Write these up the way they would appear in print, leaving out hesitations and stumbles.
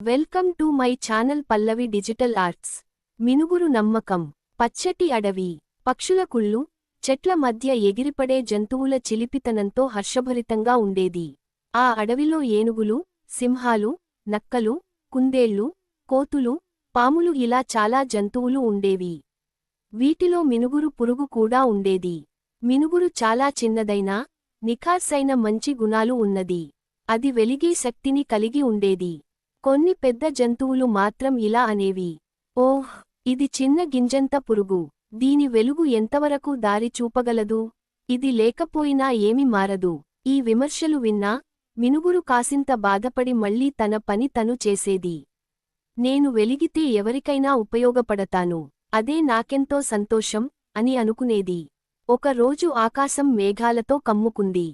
Welcome to my channel Pallavi digital arts. మినుగురు నమ్మకం. పచ్చటి అడవి, పక్షుల కుళ్ళు, చెట్ల మధ్య ఎగిరిపడే జంతువుల చిలిపితనంతో హర్షభరితంగా ఉండేది. ఆ అడవిలో ఏనుగులు, సింహాలు, నక్కలు, కుందేళ్లు, కోతులు, పాములు ఇలా చాలా జంతువులు ఉండేవి. వీటిలో మినుగురు పురుగు కూడా ఉండేది. మినుగురు చాలా చిన్నదైనా, నిఖార్సైన మంచి గుణాలు ఉన్నది. అది వెలిగే శక్తిని కలిగి ఉండేది. కొన్ని పెద్ద జంతువులు మాత్రం ఇలా అనేవి, ఓహ్, ఇది చిన్న గింజంత పురుగు, దీని వెలుగు ఎంతవరకు దారి చూపగలదు, ఇది లేకపోయినా ఏమి మారదు. ఈ విమర్శలు విన్నా, మినుగురు కాసింత బాధపడి మళ్లీ తన పని తను చేసేది. నేను వెలిగితే ఎవరికైనా ఉపయోగపడతాను, అదే నాకెంతో సంతోషం అని అనుకునేది. ఒకరోజు ఆకాశం మేఘాలతో కమ్ముకుంది.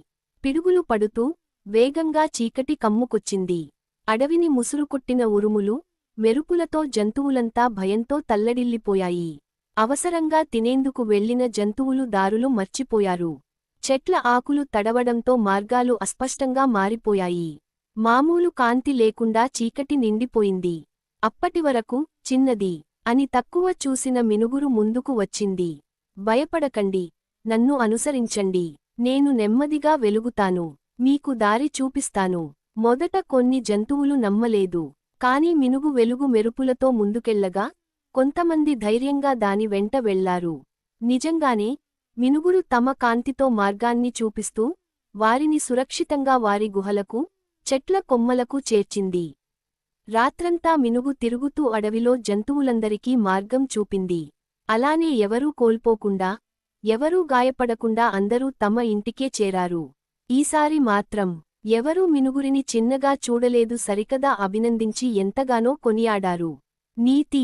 పిడుగులు పడుతూ వేగంగా చీకటి కమ్ముకొచ్చింది. అడవిని ముసురుకొట్టిన ఉరుములు, మెరుపులతో జంతువులంతా భయంతో తల్లడిల్లిపోయాయి. అవసరంగా తినేందుకు వెళ్లిన జంతువులు దారులు మర్చిపోయారు. చెట్ల ఆకులు తడవడంతో మార్గాలు అస్పష్టంగా మారిపోయాయి. మామూలు కాంతి లేకుండా చీకటి నిండిపోయింది. అప్పటివరకు చిన్నది అని తక్కువ చూసిన మినుగురు ముందుకు వచ్చింది. భయపడకండి, నన్ను అనుసరించండి, నేను నెమ్మదిగా వెలుగుతాను, మీకు దారి చూపిస్తాను. మొదట కొన్ని జంతువులు నమ్మలేదు. కాని మినుగు వెలుగు మెరుపులతో ముందుకెళ్లగా కొంతమంది ధైర్యంగా దాని వెంట వెళ్లారు. నిజంగానే మినుగురు తమ కాంతితో మార్గాన్ని చూపిస్తూ వారిని సురక్షితంగా వారి గుహలకు, చెట్ల కొమ్మలకు చేర్చింది. రాత్రంతా మినుగు తిరుగుతూ అడవిలో జంతువులందరికీ మార్గం చూపింది. అలానే ఎవరూ కోల్పోకుండా, ఎవరూ గాయపడకుండా అందరూ తమ ఇంటికే చేరారు. ఈసారి మాత్రం ఎవరూ మినుగురిని చిన్నగా చూడలేదు, సరికదా అభినందించి ఎంతగానో కొనియాడారు. నీతి: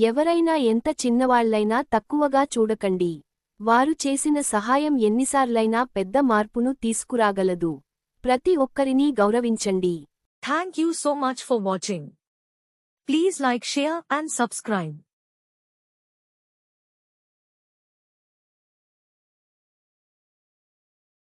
ఎవరైనా ఎంత చిన్నవాళ్లైనా తక్కువగా చూడకండి. వారు చేసిన సహాయం ఎన్నిసార్లైనా పెద్ద మార్పును తీసుకురాగలదు. ప్రతి ఒక్కరినీ గౌరవించండి. Thank you so much for watching. Please like, share and subscribe.